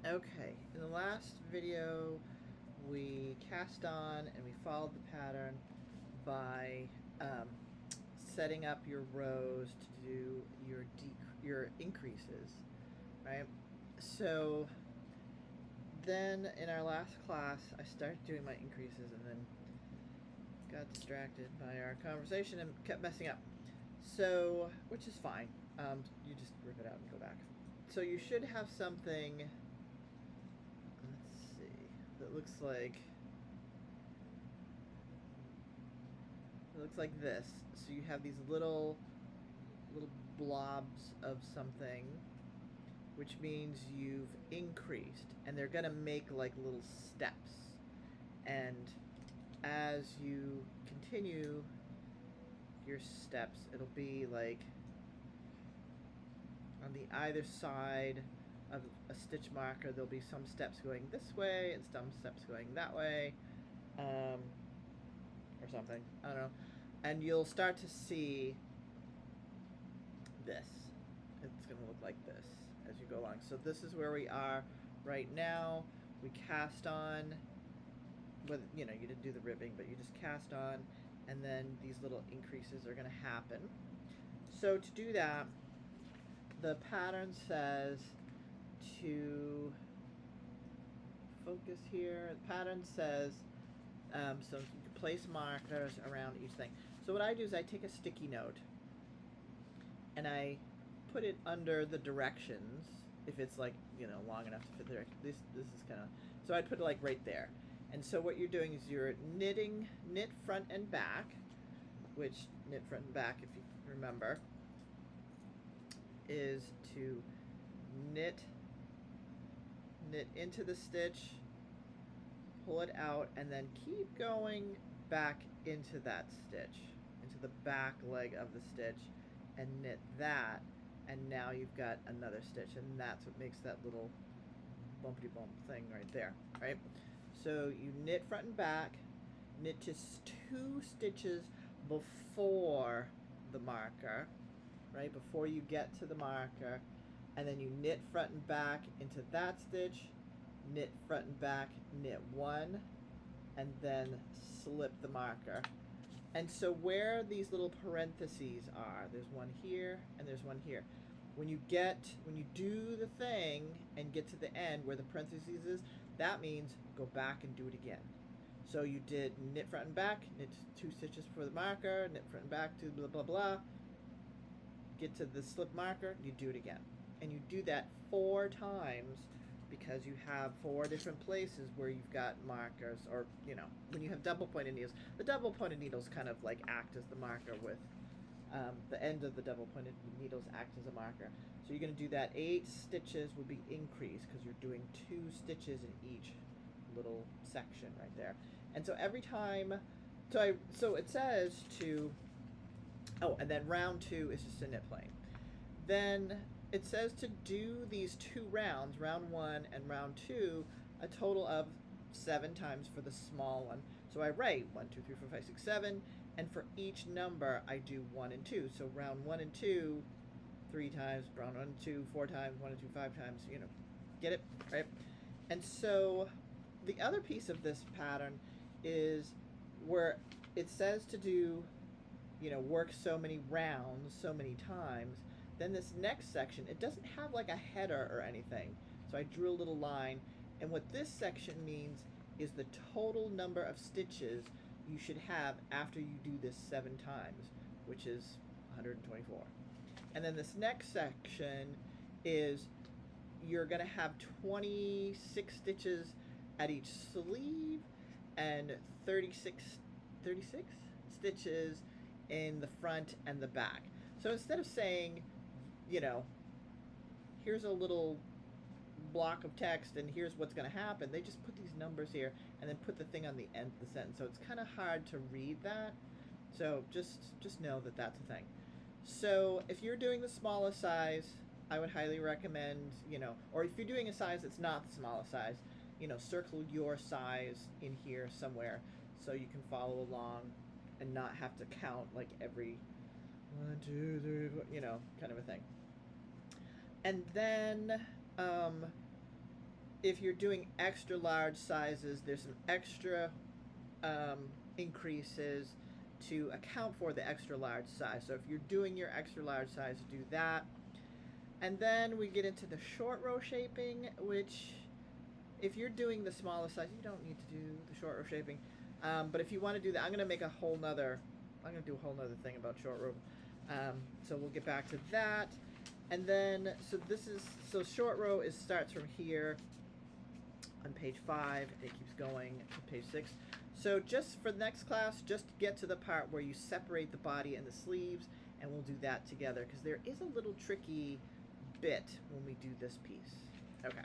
Okay, in the last video we cast on and we followed the pattern by setting up your rows to do your increases, right? So then in our last class I started doing my increases and then got distracted by our conversation and kept messing up. So, which is fine. You just rip it out and go back. So you should have something, let's see, that looks like this. So you have these little blobs of something, which means you've increased, and they're gonna make like little steps. And as you continue your steps, it'll be like on the either side of a stitch marker there'll be some steps going this way and some steps going that way, or something, I don't know. And you'll start to see this. It's going to look like this as you go along. So this is where we are right now. We cast on with, you didn't do the ribbing, but you just cast on, and then these little increases are going to happen. So to do that, the pattern says to focus here. The pattern says so you can place markers around each thing. So what I do is I take a sticky note and I put it under the directions, if it's like long enough to fit the direction. This is kind of, so I'd put it like right there. And so what you're doing is you're knit front and back, which knit front and back, if you remember, is to knit into the stitch, pull it out, and then keep going back into that stitch, into the back leg of the stitch, and knit that, and now you've got another stitch, and that's what makes that little bumpity bump thing right there, right? So you knit front and back, knit just 2 stitches before the marker, right, before you get to the marker, and then you knit front and back into that stitch, knit front and back, knit 1, and then slip the marker. And so where these little parentheses are, there's one here and there's one here. When you do the thing and get to the end where the parentheses is, that means go back and do it again. So you did knit front and back, knit 2 stitches for the marker, knit front and back to blah blah blah, get to the slip marker, you do it again. And you do that 4 times, because you have 4 different places where you've got markers, or when you have double pointed needles, the double pointed needles kind of like act as the marker, with the end of the double pointed needles act as a marker. So you're going to do that. 8 stitches will be increased because you're doing 2 stitches in each little section right there. And so every time, so it says to, and then round 2 is just a knit plain. Then it says to do these 2 rounds, round 1 and round 2, a total of 7 times for the small one. So I write 1, 2, 3, 4, 5, 6, 7, and for each number I do 1 and 2. So round 1 and 2, 3 times, round 1 and 2, 4 times, 1 and 2, 5 times, get it, right? And so the other piece of this pattern is where it says to do, work so many rounds, so many times. Then this next section, it doesn't have like a header or anything. So I drew a little line, and what this section means is the total number of stitches you should have after you do this 7 times, which is 124. And then this next section is you're going to have 26 stitches at each sleeve and 36 stitches in the front and the back. So instead of saying, here's a little block of text and here's what's going to happen, they just put these numbers here and then put the thing on the end of the sentence. So it's kind of hard to read that. So just know that that's a thing. So if you're doing the smallest size, I would highly recommend, or if you're doing a size that's not the smallest size, circle your size in here somewhere so you can follow along and not have to count like every 1, 2, 3, 4, kind of a thing. And then if you're doing extra large sizes, there's some extra increases to account for the extra large size. So if you're doing your extra large size, do that. And then we get into the short row shaping, which if you're doing the smallest size, you don't need to do the short row shaping. But if you want to do that, I'm going to make a whole nother, I'm going to do a whole nother thing about short row. So we'll get back to that. And then, so short row starts from here on page 5. It keeps going to page 6. So just for the next class, just get to the part where you separate the body and the sleeves, and we'll do that together, because there is a little tricky bit when we do this piece. Okay.